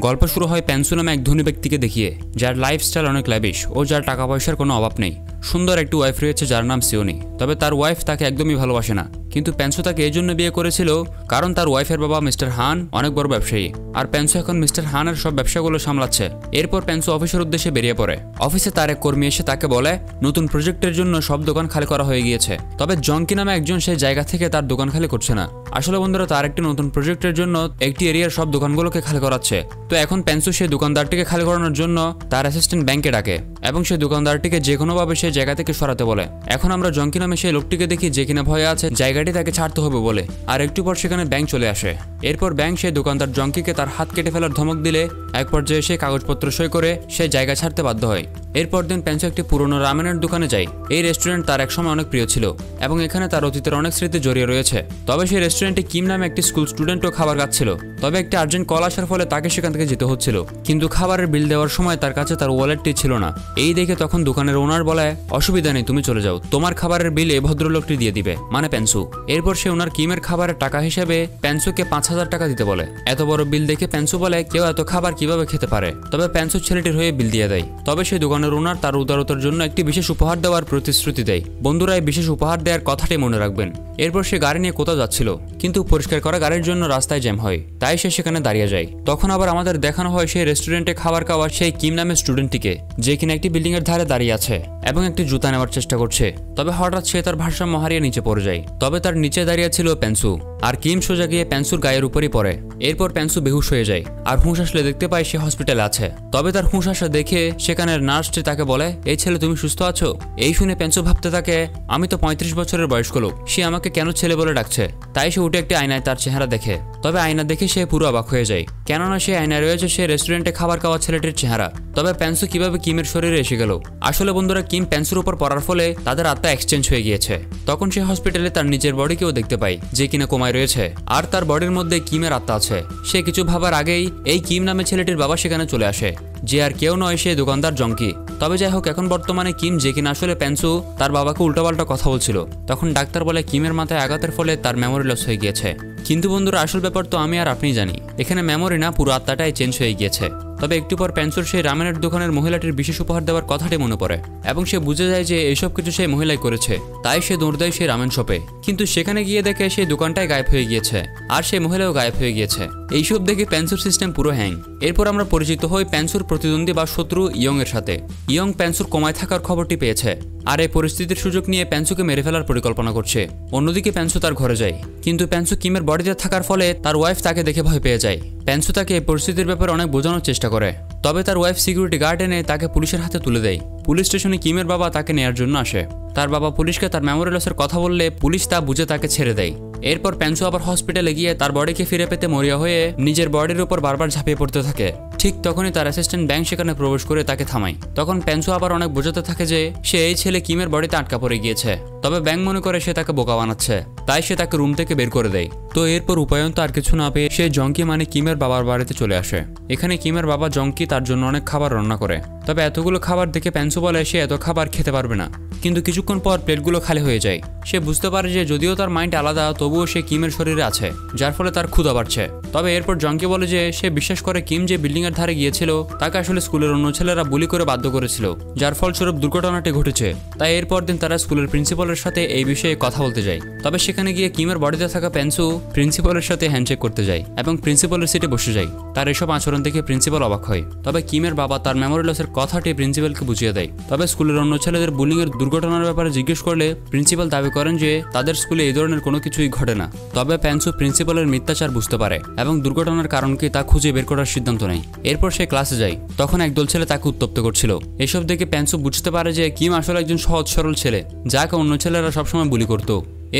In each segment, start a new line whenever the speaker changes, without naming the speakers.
গল্প শুরু হয় পেন্সু নামে এক ধনী ব্যক্তিকে দেখিয়ে, যার লাইফস্টাইল অনেক ল্যাভিশ ও যার টাকা পয়সার কোনো অভাব নেই। সুন্দর একটি ওয়াইফ রয়েছে যার নাম সিওনি। তবে তার ওয়াইফ তাকে একদমই ভালোবাসে না, কিন্তু পেন্সু তাকে এই জন্য বিয়ে করেছিল কারণ তার ওয়াইফের বাবা মিস্টার হান অনেক বড় ব্যবসায়ী, আর পেন্সু এখন মিস্টার হানের সব ব্যবসাগুলো সামলাচ্ছে। এরপর পেন্সু অফিসের উদ্দেশ্যে বেরিয়ে পড়ে। অফিসে তার এক কর্মী এসে তাকে বলে নতুন প্রজেক্টের জন্য সব দোকান খালি করা হয়ে গিয়েছে, তবে জঙ্কি নামে একজন সেই জায়গা থেকে তার দোকান খালি করছে না। আসলে বন্ধুরা, তার একটি নতুন প্রজেক্টের জন্য একটি এরিয়ার সব দোকানগুলোকে খালি করাচ্ছে। তো এখন পেন্সু সেই দোকানদারটিকে খালি করানোর জন্য তার অ্যাসিস্ট্যান্ট ব্যাংকে ডাকে এবং সেই দোকানদারটিকে যে কোনোভাবে সেই জায়গা থেকে সরাতে বলে। এখন আমরা জঙ্কি নামে সেই লোকটিকে দেখি যে কিনা ভয়ে আছে জায়গাটি তাকে ছাড়তে হবে বলে, আর একটু পর সেখানে ব্যাংক চলে আসে। এরপর ব্যাংক সেই দোকানদার জঙ্কিকে তার হাত কেটে ফেলার ধমক দিলে এক পর্যায়ে সে কাগজপত্র সই করে সেই জায়গা ছাড়তে বাধ্য হয়। এরপর দিন পেন্সু একটি পুরনো রামেনের দোকানে যায়। এই রেস্টুরেন্ট তার একসময় অনেক প্রিয় ছিল এবং এখানে তার অতীতের অনেক স্মৃতি জড়িয়ে রয়েছে। তবে সেই রেস্টুরেন্টে কিম নামে একটি স্কুল স্টুডেন্টও খাবার খাচ্ছিল। তবে একটি আর্জেন্ট কল আসার ফলে তাকে সেখান থেকে যেতে হচ্ছিল, কিন্তু খাবারের বিল দেওয়ার সময় তার কাছে তার ওয়ালেটটি ছিল না। এই দেখে তখন দোকানের ওনার বলে অসুবিধা নেই, তুমি চলে যাও, তোমার খাবারের বিল এই ভদ্রলোকটি দিয়ে দিবে, মানে পেন্সু। এরপর সে ওনার কিমের খাবারের টাকা হিসেবে পেন্সুকে 5000 টাকা দিতে বলে। এত বড় বিল দেখে পেন্সু বলে কেউ এত খাবার কিভাবে খেতে পারে। তবে পেন্সু ছেলেটির হয়ে বিল দিয়ে দেয়। তবে সেই দোকানের ওনার তার উদারতার জন্য একটি বিশেষ উপহার দেওয়ার প্রতিশ্রুতি দেয়। বন্ধুরা, এই বিশেষ উপহার দেওয়ার কথাটি মনে রাখবেন। এরপর সে গাড়ি নিয়ে কোথাও যাচ্ছিল, কিন্তু পরিষ্কার করা গাড়ির জন্য রাস্তায় জ্যাম হয়, তাই সে সেখানে দাঁড়িয়ে যায়। তখন আবার আমাদের দেখানো হয় সেই রেস্টুরেন্টে খাবার খাওয়া সেই কিম নামের স্টুডেন্টটিকে, যে কিনা একটি বিল্ডিং এর ধারে দাঁড়িয়ে আছে এবং একটি জুতা নেওয়ার চেষ্টা করছে। তবে হঠাৎ সে তার ভারসাম্য হারিয়ে নিচে পড়ে যায়। তবে তার নিচে দাঁড়িয়ে ছিল পেন্সু, আর কিম সোজা গিয়ে পেন্সুর গায়ের উপরই পড়ে। এরপর পেন্সু বেহুশ হয়ে যায়, আর হুঁশ আসলে দেখতে পায় সে হসপিটালে আছে। তবে তার হুঁশ আসা দেখে সেখানের নার্সটি তাকে বলে এই ছেলে তুমি সুস্থ আছো। এই শুনে পেন্সু ভাবতে থাকে আমি তো 35 বছরের বয়স্ক লোক, সে আমাকে কেন ছেলে বলে ডাকছে। তাই সে উঠে একটি আয়নায় তার চেহারা দেখে। তবে আয়না দেখে সে পুরো অবাক হয়ে যায়, কেননা সে আয়নায় রয়েছে সে রেস্টুরেন্টে খাবার খাওয়া ছেলেটির চেহারা। তবে পেন্সু কিভাবে কিমের শরীরে এসে গেল? আসলে বন্ধুরা, কিম পেন্সুর উপর পড়ার ফলে তাদের আত্মা এক্সচেঞ্জ হয়ে গিয়েছে। তখন সে হসপিটালে তার নিজের বডিকেও দেখতে পায় যে কিনা কোমায় রয়েছে, আর তার বডির মধ্যে কিমের আত্মা আছে। সে কিছু ভাবার আগেই এই কিম নামে ছেলেটির বাবা সেখানে চলে আসে, যে আর কেউ নয় সে দোকানদার জঙ্কি। তবে যাই হোক, এখন বর্তমানে কিম যে কিনা আসলে পেন্সু তার বাবাকে উল্টাপাল্টা কথা বলছিল। তখন ডাক্তার বলে কিমের মাথায় আঘাতের ফলে তার মেমোরি লস হয়ে গিয়েছে। কিন্তু বন্ধুরা, আসল ব্যাপার তো আমি আর আপনি জানি, এখানে মেমোরি না, পুরো আত্মাটাই চেঞ্জ হয়ে গিয়েছে। তবে একটু পর পেন্সুর সেই রামেনের দোকানের মহিলাটির বিশেষ উপহার দেওয়ার কথাটি মনে পড়ে এবং সে বুঝে যায় যে এইসব কিছু সেই মহিলাই করেছে। তাই সে দৌড় দেয় সেই রামেন শপে, কিন্তু সেখানে গিয়ে দেখে সেই দোকানটাই গায়েব হয়ে গিয়েছে, আর সেই মহিলাও গায়েব হয়ে গিয়েছে। এইসব দেখে পেন্সুর সিস্টেম পুরো হ্যাং। এরপর আমরা পরিচিত হই পেন্সুর প্রতিদ্বন্দ্বী বা শত্রু ইয়ং এর সাথে। ইয়ং পেন্সুর কোমায় থাকার খবরটি পেয়েছে, আর এই পরিস্থিতির সুযোগ নিয়ে পেন্সুকে মেরে ফেলার পরিকল্পনা করছে। অন্যদিকে পেন্সু তার ঘরে যায়, কিন্তু পেন্সু কিমের বডিতে থাকার ফলে তার ওয়াইফ তাকে দেখে ভয় পেয়ে যায়। পেন্সু তাকে এই পরিস্থিতির ব্যাপারে অনেক বোঝানোর চেষ্টা করে, তবে তার ওয়াইফ সিকিউরিটি গার্ড এনে তাকে পুলিশের হাতে তুলে দেয়। পুলিশ স্টেশনে কিমের বাবা তাকে নেয়ার জন্য আসে। তার বাবা পুলিশকে তার মেমোরি লসের কথা বললে পুলিশ তা বুঝে তাকে ছেড়ে দেয়। এরপর পেন্সু আবার হসপিটালে গিয়ে তার বডিকে ফিরে পেতে মরিয়া হয়ে নিজের বডির উপর বারবার ঝাঁপিয়ে পড়তে থাকে। ঠিক তখনই তার অ্যাসিস্ট্যান্ট ব্যাংক সেখানে প্রবেশ করে তাকে থামায়। তখন পেন্সু আবার অনেক বোঝাতে থাকে যে সে এই ছেলে কিমের বডিতে আটকা পড়ে গিয়েছে। তবে ব্যাংক মনে করে সে তাকে বোকা বানাচ্ছে, তাই সে তাকে রুম থেকে বের করে দেয়। তো এরপর উপায়ন্ত আর কিছু না পেয়ে সে জঙ্কি মানে কিমের বাবার বাড়িতে চলে আসে। এখানে কিমের বাবা জঙ্কি তার জন্য অনেক খাবার রান্না করে। তবে এতগুলো খাবার দেখে পেন্সু বলে সে এত খাবার খেতে পারবে না। কিন্তু কিছুক্ষণ পর প্লেটগুলো খালি হয়ে যায়। সে বুঝতে পারে যে যদিও তার মাইন্ড আলাদা, তবুও সে কিমের শরীরে আছে, যার ফলে তার ক্ষুধা বাড়ছে। তবে এরপর জঙ্কি বলে যে সে বিশ্বাস করে কিম যে বিল্ডিং এর ধারে গিয়েছিল তাকে আসলে স্কুলের অন্য ছেলেরা বুলি করে বাধ্য করেছিল, যার ফলস্বরূপ দুর্ঘটনাটি ঘটেছে। তাই এরপর দিন তারা স্কুলের প্রিন্সিপালের সাথে এই বিষয়ে কথা বলতে যায়। তবে সেখানে গিয়ে কিমের বডিতে থাকা পেন্সু প্রিন্সিপালের সাথে হ্যান্ডশেক করতে যায় এবং প্রিন্সিপালের সিটে বসে যায়। তার এসব আচরণ দেখে প্রিন্সিপাল অবাক হয়। তবে কিমের বাবা তার মেমোরি লসের কথাটি প্রিন্সিপালকে বুঝিয়ে দেয়। তবে স্কুলের অন্য ছেলেদের বুলিং এর দুর্ঘটনার ব্যাপারে জিজ্ঞেস করলে প্রিন্সিপাল দাবি করেন যে তাদের স্কুলে এই ধরনের কোনো কিছুই ঘটে না। তবে পেন্সু প্রিন্সিপালের মিথ্যাচার বুঝতে পারে এবং দুর্ঘটনার কারণ কি তা খুঁজে বের করার সিদ্ধান্ত নেয়। এরপর সে ক্লাসে যায়। তখন একদল ছেলে তাকে উত্তপ্ত করছিল। এসব দেখে পেন্সু বুঝতে পারে যে কিম আসলে একজন সহজ সরল ছেলে, যাকে অন্য ছেলেরা সবসময় বুলি করত।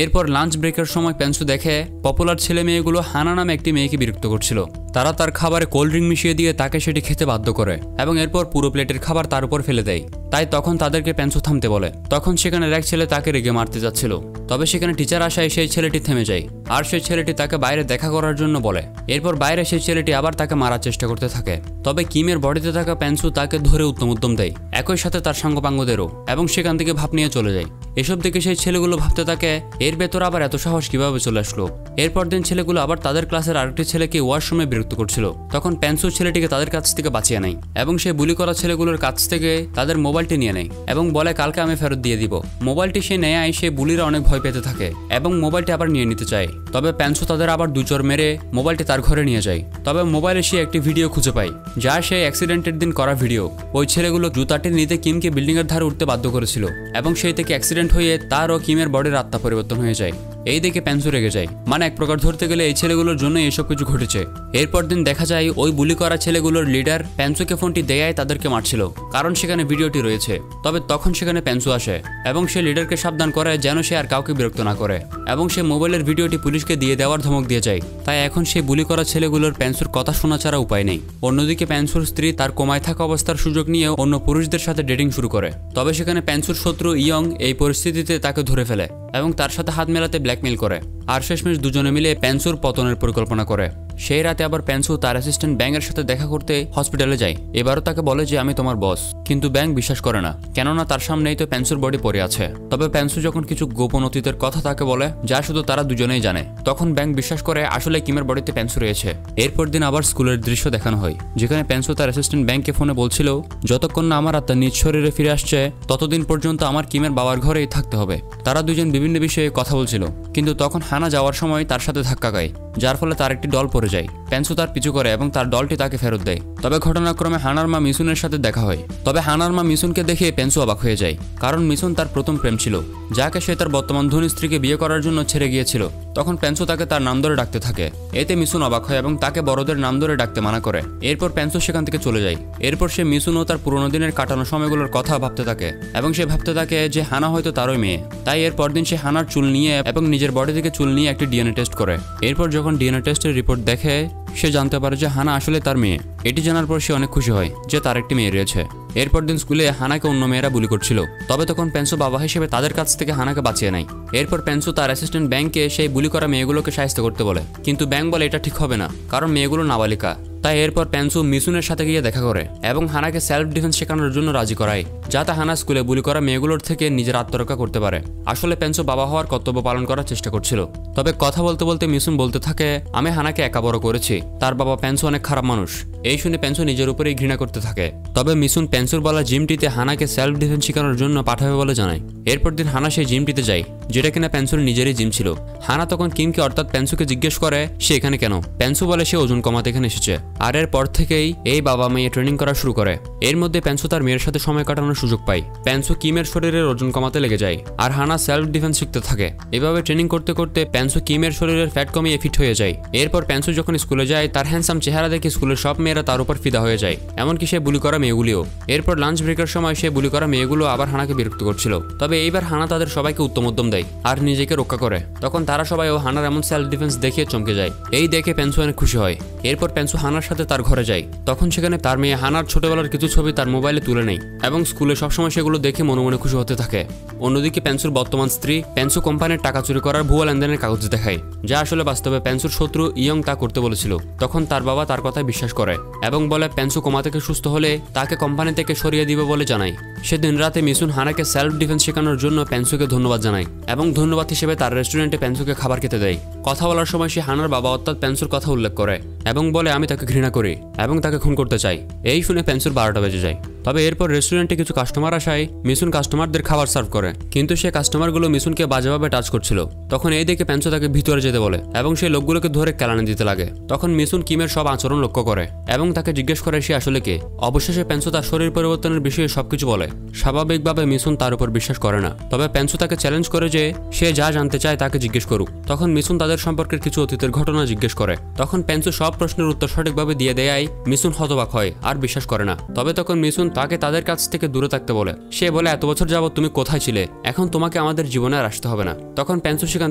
এরপর লাঞ্চ ব্রেকের সময় পেন্সু দেখে পপুলার ছেলে মেয়েগুলো হানা নামে একটি মেয়েকে বিরক্ত করছিল। তারা তার খাবারে কোল্ড ড্রিঙ্ক মিশিয়ে দিয়ে তাকে সেটি খেতে বাধ্য করে এবং এরপর পুরো প্লেটের খাবার তার উপর ফেলে দেয়। তাই তখন তাদেরকে পেন্সু থামতে বলে। তখন সেখানে এক ছেলে তাকে রেগে মারতে যাচ্ছিল। তবে সেখানে টিচার আসায় সেই ছেলেটি থেমে যায় আর সেই ছেলেটি তাকে বাইরে দেখা করার জন্য বলে। এরপর বাইরে সেই ছেলেটি আবার তাকে মারার চেষ্টা করতে থাকে। তবে কিমের বডিতে থাকা পেনসু তাকে ধরে উদ্যম দেয়, একই সাথে তার সাঙ্গপাঙ্গদেরও, এবং সেখান থেকে ভাব নিয়ে চলে যায়। এসব দেখে সেই ছেলেগুলো ভাবতে থাকে এর ভেতর আবার এত সাহস কিভাবে চলে আসলো। এরপর দিন ছেলেগুলো আবার তাদের ক্লাসের আরেকটি ছেলেকে ওয়াশরুমে বিরক্ত করছিল। তখন পেনসু ছেলেটিকে তাদের কাছ থেকে বাঁচিয়ে নেয় এবং সে বুলি করা ছেলেগুলোর কাছ থেকে তাদের মোবাইলটি নিয়ে নেয় এবং বলে কালকে আমি ফেরত দিয়ে দিব। মোবাইলটি সে নেয়, সে বুলিরা অনেক ভয় পেতে থাকে এবং মোবাইলটি আবার নিয়ে নিতে চায়। তবে পেনসু তাদের আবার দুচর মেরে মোবাইলটি তার ঘরে নিয়ে যায়। তবে মোবাইলে সে একটি ভিডিও খুঁজে পায় যা সেই অ্যাক্সিডেন্টের দিন করা ভিডিও। ওই ছেলেগুলো জুতাটি নিতে কিমকে বিল্ডিং এর ধারে উঠতে বাধ্য করেছিল এবং সেই থেকে অ্যাক্সিডেন্ট হয়ে তার ও কিমের বডির আত্মা পরিবর্তন হয়ে যায়। এই দেখে পেনসু রেগে যায়, মানে এক প্রকার ধরতে গেলে এই ছেলেগুলোর জন্য এইসব কিছু ঘটেছে। এরপর দিন দেখা যায় ওই বুলি করা ছেলেগুলোর লিডার পেনসুকে ফোনটি দেয়ায় তাদেরকে মারছিল, কারণ সেখানে ভিডিওটি রয়েছে। তবে তখন সেখানে পেনসু আসে এবং সে লিডারকে সাবধান করে যেন সে আর কাউকে বিরক্ত না করে, এবং সে মোবাইলের ভিডিওটি পুলিশকে দিয়ে দেওয়ার ধমক দিয়ে যায়। তাই এখন সেই বুলি করা ছেলেগুলোর পেনসুর কথা শোনা ছাড়া উপায় নেই। অন্যদিকে পেনসুর স্ত্রী তার কোমায় থাকা অবস্থার সুযোগ নিয়ে অন্য পুরুষদের সাথে ডেটিং শুরু করে। তবে সেখানে পেনসুর শত্রু ইয়ং এই পরিস্থিতিতে তাকে ধরে ফেলে এবং তার সাথে হাত মেলাতে ব্ল্যাকমেইল করে, আর শেষমেশ দুজনে মিলে পেনসুর পতনের পরিকল্পনা করে। সেই রাতে আবার পেনসু তার অ্যাসিস্ট্যান্ট ব্যাংকের সাথে দেখা করতে হসপিটালে যায়। এবারও তাকে বলে যে আমি তোমার বস, কিন্তু ব্যাংক বিশ্বাস করে না, কেননা তার সামনেই তো পেনসুর বডি পড়ে আছে। তবে পেনসু যখন কিছু গোপন অতীতের কথা তাকে বলে যা শুধু তারা দুজনেই জানে, তখন ব্যাংক বিশ্বাস করে আসলে কিমের বডিতে পেনসু রয়েছে। এরপর দিন আবার স্কুলের দৃশ্য দেখানো হয় যেখানে পেনসু তার অ্যাসিস্ট্যান্ট ব্যাংককে ফোনে বলছিল যতক্ষণ না আমার আত্মা নিজ শরীরে ফিরে আসছে ততদিন পর্যন্ত আমার কিমের বাবার ঘরেই থাকতে হবে। তারা দুজন বিভিন্ন বিষয়ে কথা বলছিল, কিন্তু তখন হানা যাওয়ার সময় তার সাথে ধাক্কা খায়, যার ফলে তার একটি ডল পড়ে যায়। পেনসু তার পিছু করে এবং তার ডলটি তাকে ফেরত দেয়। তবে ঘটনাক্রমে হানার মা মিসুনের সাথে দেখা হয়। তবে হানার মা মিসুনকে দেখে পেনসু অবাক হয়ে যায়, কারণ মিসুন তার প্রথম প্রেম ছিল, যাকে সে তার বর্তমান ধনী স্ত্রীকে বিয়ে করার জন্য ছেড়ে গিয়েছিল। তখন পেনসু তাকে তার নাম ধরে ডাকতে থাকে। এতে মিসুন অবাক হয় এবং তাকে বড়দের নাম ধরে ডাকতে মানা করে। এরপর পেনসু সেখান থেকে চলে যায়। এরপর সে মিসুন ও তার পুরোনো দিনের কাটানো সময়গুলোর কথা ভাবতে থাকে এবং সে ভাবতে থাকে যে হানা হয়তো তারই মেয়ে। তাই এর পরদিন সে হানার চুল নিয়ে এবং নিজের বডি থেকে চুল নিয়ে একটি ডিএনএ টেস্ট করে। এরপর যখন ডিএনএ টেস্টের রিপোর্ট দেখে সে জানতে পারে যে হানা আসলে তার মেয়ে। এটি জানার পর সে অনেক খুশি হয় যে তার একটি মেয়ে রয়েছে। এরপর দিন স্কুলে হানাকে অন্য মেয়েরা বুলি করছিল, তবে তখন পেনসু বাবা হিসেবে তাদের কাছ থেকে হানাকে বাঁচিয়ে নেয়। এরপর পেনসু তার অ্যাসিস্ট্যান্ট ব্যাংককে সেই বুলি করা মেয়েগুলোকে সাহায্য করতে বলে, কিন্তু ব্যাংক বলে এটা ঠিক হবে না, কারণ মেয়েগুলো নাবালিকা। তাই এরপর পেনসু মিসুনের সাথে গিয়ে দেখা করে এবং হানাকে সেলফ ডিফেন্স শেখানোর জন্য রাজি করায়, যাতে হানা স্কুলে বুলি করা মেয়েগুলোর থেকে নিজের আত্মরক্ষা করতে পারে। আসলে পেনসু বাবা হওয়ার কর্তব্য পালন করার চেষ্টা করছিল। তবে কথা বলতে বলতে মিসুন বলতে থাকে আমি হানাকে একা বড় করেছি, তার বাবা পেনসু অনেক খারাপ মানুষ। এই শুনে পেনসু নিজের উপরেই ঘৃণা করতে থাকে। তবে মিসুন পেনসুর বলা জিমটিতে হানাকে সেলফ ডিফেন্স শেখানোর জন্য পাঠাবে বলে জানায়। এরপর দিন হানা সেই জিমটিতে যায়, যেটা কিনা পেনসুর নিজেরই জিম ছিল। হানা তখন কিমকে অর্থাৎ পেনসুকে জিজ্ঞেস করে সে এখানে কেন। পেনসু বলে সে ওজন কমাতে এখানে এসেছে। আর এরপর থেকেই এই বাবা মেয়ে ট্রেনিং করা শুরু করে। এর মধ্যে পেনসু তার মেয়ের সাথে সময় কাটানোর সুযোগ পায়। পেনসু কিমের শরীরের ওজন কমাতে লেগে যায় আর হানা সেলফ ডিফেন্স শিখতে থাকে। এভাবে ট্রেনিং করতে করতে পেনসু কিমের শরীরের ফ্যাট কমিয়ে ফিট হয়ে যায়। এরপর পেনসু যখন স্কুলে যায় তার হ্যান্ডসাম চেহারা দেখে স্কুলের সব মেয়েরা তার উপর ফিদা হয়ে যায়, এমনকি সে বুলি করা মেয়েগুলিও। এরপর লাঞ্চ ব্রেকের সময় সে বুলি করা মেয়েগুলো আবার হানাকে বিরক্ত করছিল। তবে এইবার হানা তাদের সবাইকে উত্তম দেয় আর নিজেকে রক্ষা করে। তখন তারা সবাই ও হানার এমন সেলফ ডিফেন্স দেখে চমকে যায়। এই দেখে পেনসু অনেক খুশি হয়। এরপর পেনসু হানার সাথে তার ঘরে যায়। তখন সেখানে তার মেয়ে হানার ছোটবেলার কিছু ছবি তার মোবাইলে তুলে নেয় এবং স্কুলে সবসময় সেগুলো দেখে মনে মনে খুশি হতে থাকে। অন্যদিকে পেনসুর বর্তমান স্ত্রী পেনসু কোম্পানির টাকা চুরি করার ভুয়া লেনদেনের কাগজ দেখায়, যা আসলে বাস্তবে পেনসুর শত্রু ইয়ং তা করতে বলেছিল। তখন তার বাবা তার কথায় বিশ্বাস করে এবং বলে পেনসু কোমা থেকে সুস্থ হলে তাকে কোম্পানি থেকে সরিয়ে দিবে বলে জানায়। সেদিন রাতে মিসুন হানাকে সেলফ ডিফেন্স শেখানোর জন্য পেনসুকে ধন্যবাদ জানায় এবং ধন্যবাদ হিসেবে তার রেস্টুরেন্টে পেনসুকে খাবার খেতে দেয়। কথা বলার সময় সে হানার বাবা অর্থাৎ পেনসুর কথা উল্লেখ করে এবং বলে আমি তাকে ঘৃণা করি এবং তাকে খুন করতে চাই। এই শুনে পেনসুর 12টা বেজে যায়। তবে এরপর রেস্টুরেন্টে কিছু কাস্টমার আসায় মিসুন কাস্টমারদের খাবার সার্ভ করে, কিন্তু সে কাস্টমারগুলো মিসুনকে বাজেভাবে টাচ করছিল। তখন এই দেখে পেনসু তাকে ভিতরে যেতে বলে এবং সেই লোকগুলোকে ধরে কেলানি দিতে লাগে। তখন মিসুন কিমের সব আচরণ লক্ষ্য করে এবং তাকে জিজ্ঞেস করে সে আসলে কে। অবশেষে পেনসু তার শরীর পরিবর্তনের বিষয়ে সবকিছু বলে। স্বাভাবিকভাবে মিসুন তার উপর বিশ্বাস করে না। তবে পেনসু তাকে চ্যালেঞ্জ করে যে সে যা জানতে চায় তাকে জিজ্ঞেস করুক। তখন মিসুন তাদের সম্পর্কের কিছু অতীতের ঘটনা জিজ্ঞেস করে। তখন পেনসু সব প্রশ্নের উত্তর সঠিকভাবে দিয়ে দেয়। মিসুন হতবাক হয় আর বিশ্বাস করে না। তবে তখন মিসুন তাকে তাদের কাছ থেকে দূরে থাকতে বলে। সে বলে এত বছর যাবত তুমি কোথায় ছিলে, এখন তোমাকে আমাদের জীবনে আর আসতে হবে না। তখন পেনসু সেখান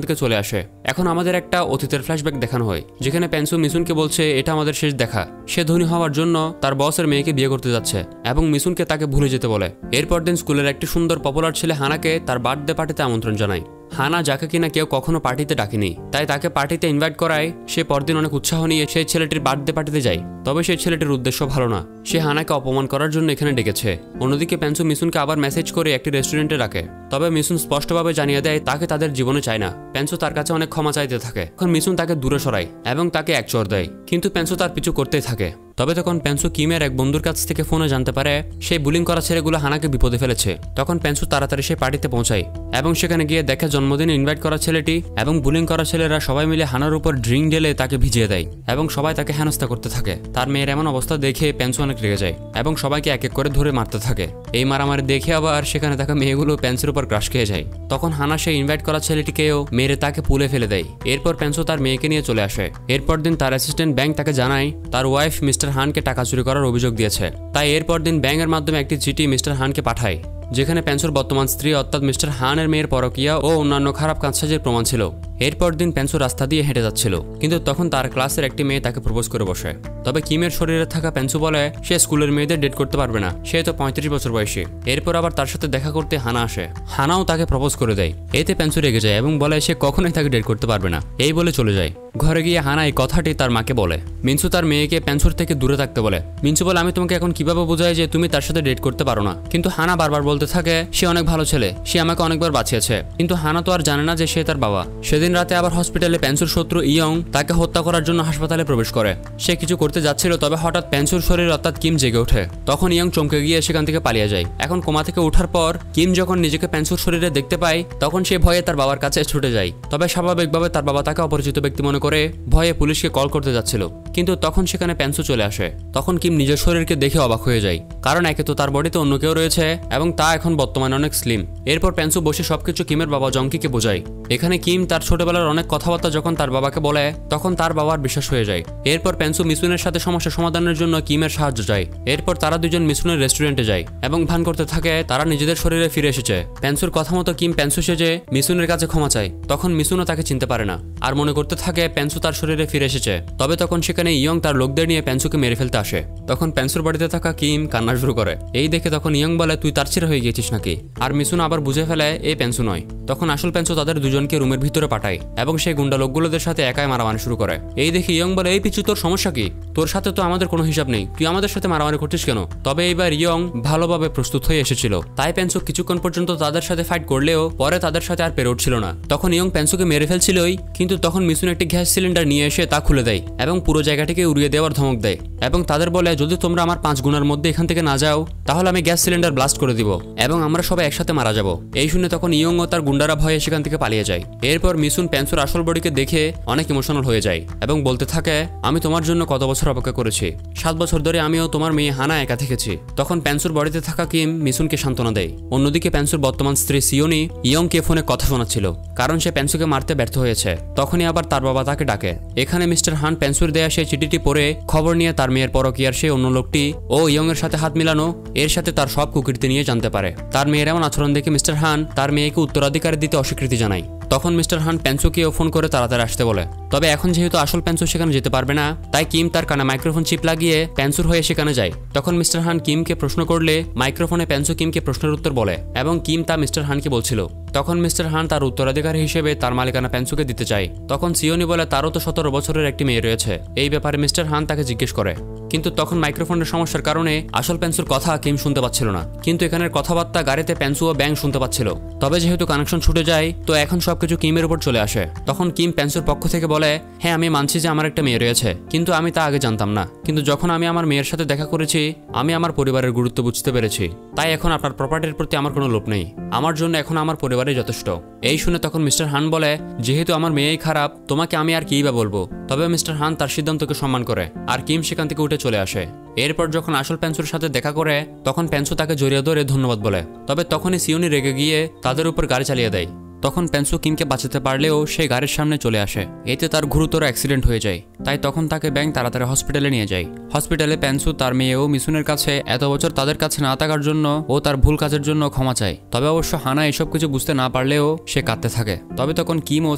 থেকে চলে আসে। এখন আমাদের একটা অতীতের ফ্ল্যাশব্যাক দেখানো হয়, যেখানে পেনসু মিসুনকে বলছে এটা আমাদের শেষ দেখা। সে ধনী হওয়ার জন্য তার বসের মেয়েকে বিয়ে করতে যাচ্ছে এবং মিসুনকে তাকে ভুলে যেতে বলে। এরপর দিন স্কুলের একটি সুন্দর পপুলার ছেলে হানাকে তার বার্থডে পার্টিতে আমন্ত্রণ জানায়। হানা যাকে কিনা কেউ কখনো পার্টিতে ডাকেনি, তাই তাকে পার্টিতে ইনভাইট করায় সে পরদিন অনেক উৎসাহ নিয়ে সেই ছেলেটির বার্থডে পার্টিতে যায়। তবে সেই ছেলেটির উদ্দেশ্য ভালো না, সে হানাকে অপমান করার জন্য এখানে ডেকেছে। অন্যদিকে পেনসু মিসুনকে আবার মেসেজ করে একটি রেস্টুরেন্টে ডাকে। তবে মিসুন স্পষ্টভাবে জানিয়ে দেয় তাকে তাদের জীবনে চায় না। পেনসু তার কাছে অনেক ক্ষমা চাইতে থাকে। এখন মিসুন তাকে দূরে সরায় এবং তাকে এক চড় দেয়, কিন্তু পেনসু তার পিছু করতেই থাকে। তবে তখন পেনসু কিমের এক বন্ধুর কাছ থেকে ফোনে জানতে পারে সেই বুলিং করা ছেলেগুলো হানাকে বিপদে ফেলেছে। তখন পেনসু তাড়াতাড়ি সেই পার্টিতে পৌঁছায় এবং সেখানে গিয়ে দেখে জন্মদিনে ইনভাইট করা ছেলেটি এবং বুলিং করা ছেলেরা সবাই মিলে হানার উপর ড্রিঙ্ক ঢেলে তাকে ভিজিয়ে দেয় এবং সবাই তাকে হেনস্থা করতে থাকে। তার মেয়ের এমন অবস্থা দেখে পেনসু অনেক রেগে যায় এবং সবাইকে এক এক করে ধরে মারতে থাকে। এই মারামারি দেখে আবার সেখানে থাকা মেয়েগুলো পেনসুর উপর ক্রাশ খেয়ে যায়। তখন হানা সেই ইনভাইট করা ছেলেটিকেও মেরে তাকে পুলে ফেলে দেয়। এরপর পেনসু তার মেয়েকে নিয়ে চলে আসে। এরপর দিন তার অ্যাসিস্ট্যান্ট ব্যাংক তাকে জানায় তার ওয়াইফ মিস্টার হানকে টাকা চুরি করার অভিযোগ দিয়েছে। তাই এরপর দিন ব্যাংকের মাধ্যমে একটি চিঠি মিস্টার হানকে পাঠায়, যেখানে পেনসুর বর্তমান স্ত্রী অর্থাৎ মিস্টার হানের মেয়ের পরকীয়া ও অন্যান্য খারাপ কাজসাজের প্রমাণ ছিল। এরপর দিন পেনসু রাস্তা দিয়ে হেঁটে যাচ্ছিল, কিন্তু তখন তার ক্লাসের একটি মেয়ে তাকে প্রপোজ করে বসে। তবে কিমের শরীরে থাকা পেনসু বলে সে স্কুলের মেয়েদের ডেট করতে পারবে না, সে তো 35 বছর বয়সী। এরপর আবার তার সাথে দেখা করতে হানা আসে, হানাও তাকে প্রপোজ করে দেয়। এতে পেনসু রেগে যায় এবং বলে সে কখনোই তাকে ডেট করতে পারবে না, এই বলে চলে যায়। ঘরে গিয়ে হানা এই কথাটি তার মাকে বলে। মিনসু তার মেয়েকে পেনসুর থেকে দূরে থাকতে বলে। মিনসু বলে আমি তোমাকে এখন কিভাবে বোঝাই যে তুমি তার সাথে ডেট করতে পারো না, কিন্তু হানা বারবার বলতে থাকে সে অনেক ভালো ছেলে, সে আমাকে অনেকবার বাঁচিয়েছে। কিন্তু হানা তো আর জানে না যে সে তার বাবা। সেদিন রাতে আবার হসপিটালে পেনসুর শত্রু ইয়ং তাকে হত্যা করার জন্য হাসপাতালে প্রবেশ করে। সে কিছু করতে যাচ্ছিল, তবে হঠাৎ পেনসুর শরীর অর্থাৎ কিম জেগে ওঠে। তখন ইয়ং চমকে গিয়ে সেখান থেকে পালিয়ে যায়। এখন কোমা থেকে ওঠার পর কিম যখন নিজেকে পেনসুর শরীরে দেখতে পায়, তখন সে ভয়ে তার বাবার কাছে ছুটে যায়। তবে স্বাভাবিকভাবে তার বাবা তাকে অপরিচিত ব্যক্তি মনে করে ভয়ে পুলিশকে কল করতে যাচ্ছিল, কিন্তু তখন সেখানে পেনসু চলে আসে। তখন কিম নিজের শরীরকে দেখে অবাক হয়ে যায়, কারণ একে তো তার বডিতে অন্য কেউ রয়েছে এবং তা এখন বর্তমানে অনেক স্লিম। এরপর পেনসু বসে সবকিছু কিমের বাবা জঙ্কিকে বোঝায়। এখানে কিম তার ছোটবেলার অনেক কথাবার্তা যখন তার বাবাকে বলে, তখন তার বাবার বিশ্বাস হয়ে যায়। এরপর পেনসু মিসুনের সাথে সমস্যা সমাধানের জন্য কিমের সাহায্য চায়। এরপর তারা দুজন মিসুনের রেস্টুরেন্টে যায় এবং ভান করতে থাকে তারা নিজেদের শরীরে ফিরে এসেছে। পেনসুর কথা মতো কিম পেনসু সেজে মিসুনের কাছে ক্ষমা চায়। তখন মিসুনও তাকে চিনতে পারে না আর মনে করতে থাকে পেনসু তার শরীরে ফিরে এসেছে। তবে তখন সেখানে ইয়ং তার লোকদের নিয়ে পেনসুকে মেরে ফেলতে আসে। তখন পেনসুর বাড়িতে থাকা কিম কান্না শুরু করে। এই দেখে তখন ইয়ং বলে তুই তার ছেড়ে হয়ে গিয়েছিস নাকি? আর মিসুন আবার বুঝে ফেলে এই পেনসু নয়। তখন আসল পেনসু তাদের দুজনকে রুমের ভিতরে পাঠায় এবং সেই গুন্ডা লোকগুলোদের সাথে একাই মারামারি শুরু করে। এই দেখে ইয়ং বলে এই পিছু তোর সমস্যা কি? তোর সাথে তো আমাদের কোনো হিসাব নেই, তুই আমাদের সাথে মারামারি করছিস কেন? তবে এইবার ইয়ং ভালোভাবে প্রস্তুত হয়ে এসেছিল, তাই পেনসু কিছুক্ষণ পর্যন্ত তাদের সাথে ফাইট করলেও পরে তাদের সাথে আর পেরে উঠছিল না। তখন ইয়ং পেনসুকে মেরে ফেলছিলই, কিন্তু তখন মিসুন একটি গ্যাস সিলিন্ডার নিয়ে এসে তা খুলে দেয় এবং পুরো জায়গাটিকে উড়িয়ে দেওয়ার ধমক দেয় এবং তাদের বলে যদি তোমরা আমার 5 গুণার মধ্যে এখান থেকে না যাও তাহলে আমি গ্যাস সিলিন্ডার ব্লাস্ট করে দিব এবং আমরা সবাই একসাথে মারা যাব। এই শুনে তখন ইয়ং ও তার গুন্ডারা ভয়ে সেখান থেকে পালিয়ে যায়। এরপর মিসুন পেনসুর আসল বডিকে দেখে অনেক ইমোশনাল হয়ে যায় এবং বলতে থাকে আমি তোমার জন্য কত বছর অপেক্ষা করেছি, 7 বছর ধরে আমিও তোমার মেয়ে হানা একা থেকেছি। তখন পেনসুর বডিতে থাকা কিম মিসুনকে সান্ত্বনা দেয়। অন্যদিকে পেনসুর বর্তমান স্ত্রী সিওনি ইয়ংকে ফোনে কথা শোনাচ্ছিল, কারণ সে পেনসুকে মারতে ব্যর্থ হয়েছে। তখনই আবার তার বাবা তাকে ডাকে। এখানে মিস্টার হান পেনসুর দেয়া সেই চিঠিটি পড়ে খবর নিয়ে তার মেয়ের পরকীয়ার সেই অন্য লোকটি ও ইয়ং এর সাথে হাত মিলানো এর সাথে তার সব কুকীর্তি নিয়ে জানতে পারে। তার মেয়ের এমন আচরণ দেখে মিস্টার হান তার মেয়েকে উত্তরাধিকারী দিতে অস্বীকৃতি জানায়। তখন মিস্টার হান পেনসুকেও ফোন করে তাড়াতাড়ি আসতে বলে। তবে এখন যেহেতু আসল পেনসু সেখানে যেতে পারবে না, তাই কিম তার কানে মাইক্রোফোন চিপ লাগিয়ে পেনসুর হয়ে সেখানে যায়। তখন মিস্টার হান কিমকে প্রশ্ন করলে মাইক্রোফোনে পেনসু কিমকে প্রশ্নের উত্তর বলে এবং কিম তা মিস্টার হানকে বলছিল। তখন মিস্টার হান তার উত্তরাধিকারী হিসেবে তার মালিকানা পেনসুকে দিতে চায়। তখন সিওনি বলে তারও তো 17 বছরের একটি মেয়ে রয়েছে। এই ব্যাপারে মিস্টার হান তাকে জিজ্ঞেস করে, কিন্তু তখন মাইক্রোফোনের সমস্যার কারণে আসল পেনসুর কথা কিম শুনতে পাচ্ছিল না, কিন্তু এখানের কথাবার্তা গাড়িতে পেনসু ও ব্যাং শুনতে পাচ্ছিল। তবে যেহেতু কানেকশন ছুটে যায় তো এখন সবকিছু কিমের উপর চলে আসে। তখন কিম পেনসুর পক্ষ থেকে বলে হ্যাঁ আমি মানছি যে আমার একটা মেয়ে রয়েছে, কিন্তু আমি তা আগে জানতাম না, কিন্তু যখন আমি আমার মেয়ের সাথে দেখা করেছি আমি আমার পরিবারের গুরুত্ব বুঝতে পেরেছি। তাই এখন আপনার প্রপার্টির প্রতি আমার কোনো লোভ নেই, আমার জন্য এখন আমার পরিবারই যথেষ্ট। এই শুনে তখন মিস্টার হান বলে যেহেতু আমার মেয়েই খারাপ তোমাকে আমি আর কিই বা বলবো। তবে মিস্টার হান তার সিদ্ধান্তকে সম্মান করে আর কিম সেখান থেকে উঠে চলে আসে। এরপর যখন আসল পেনসুর সাথে দেখা করে তখন পেনসু তাকে জড়িয়ে ধরে ধন্যবাদ বলে। তবে তখনই সিওনি রেগে গিয়ে তাদের উপর গাড়ি চালিয়ে দেয়। তখন পেনসু কিমকে বাঁচাতে পারলেও সে গাড়ির সামনে চলে আসে। এতে তার গুরুতর অ্যাক্সিডেন্ট হয়ে যায়। তাই তখন তাকে ব্যাংক তাড়াতাড়ি হসপিটালে নিয়ে যায়। হসপিটালে পেনসু তার মেয়ে ও মিসুনের কাছে এত বছর তাদের কাছে না থাকার জন্য ও তার ভুল কাজের জন্য ক্ষমা চায়। তবে অবশ্য হানা এসব কিছু বুঝতে না পারলেও সে কাঁদতে থাকে। তবে তখন কিম ও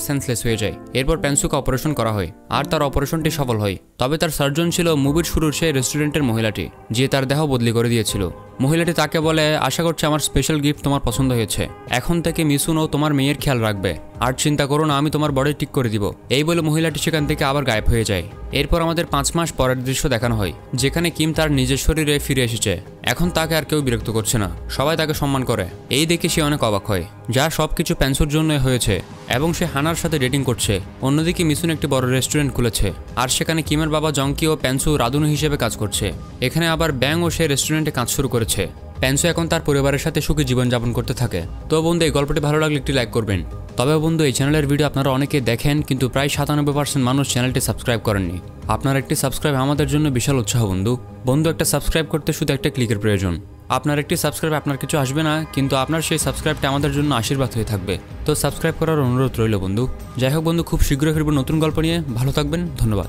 সেন্সলেস হয়ে যায়। এরপর পেনসুকে অপারেশন করা হয় আর তার অপারেশনটি সফল হয়। তবে তার সার্জন ছিল মুভির শুরুর সেই রেস্টুরেন্টের মহিলাটি যে তার দেহ বদলি করে দিয়েছিল। মহিলাটি তাকে বলে, আশা করছি আমার স্পেশাল গিফট তোমার পছন্দ হয়েছে। এখন থেকে মিসুনো তোমার মেয়ের খেয়াল রাখবে, আর চিন্তা করো না, আমি তোমার বডি ঠিক করে দিব। এই বলে মহিলাটি সেখান থেকে আবার গায়েব হয়ে যায়। এরপর আমাদের 5 মাস পরের দৃশ্য দেখানো হয়, যেখানে কিম তার নিজের শরীরে ফিরে এসেছে। এখন তাকে আর কেউ বিরক্ত করছে না, সবাই তাকে সম্মান করে। এই দেখে সে অনেক অবাক হয়, যা সবকিছু প্যান্সুর জন্য হয়েছে, এবং সে হানার সাথে ডেটিং করছে। অন্যদিকে মিসুন একটি বড় রেস্টুরেন্ট খুলেছে, আর সেখানে কিমের বাবা জংকি ও প্যান্সু রাঁধুনি হিসেবে কাজ করছে। এখানে আবার ব্যাং ও সে রেস্টুরেন্টে কাজ শুরু করেছে। প্যান্সু এখন তার পরিবারের সাথে সুখী জীবনযাপন করতে থাকে। তো বন্ধু, এই গল্পটি ভালো লাগলে একটি লাইক করবেন। তবে বন্ধু, এই চ্যানেলের ভিডিও আপনারা অনেকে দেখেন, কিন্তু প্রায় 97% মানুষ চ্যানেলটি সাবস্ক্রাইব করেননি। আপনার একটি সাবস্ক্রাইব আমাদের জন্য বিশাল উৎসাহ বন্ধু। একটা সাবস্ক্রাইব করতে শুধু একটা ক্লিকের প্রয়োজন। আপনার একটি সাবস্ক্রাইব আপনার কিছু আসবে না, কিন্তু আপনার সেই সাবস্ক্রাইবটা আমাদের জন্য আশীর্বাদ হয়ে থাকবে। তো সাবস্ক্রাইব করার অনুরোধ রইল বন্ধু। যাই হোক বন্ধু, খুব শীঘ্রই ফিরব নতুন গল্প নিয়ে। ভালো থাকবেন, ধন্যবাদ।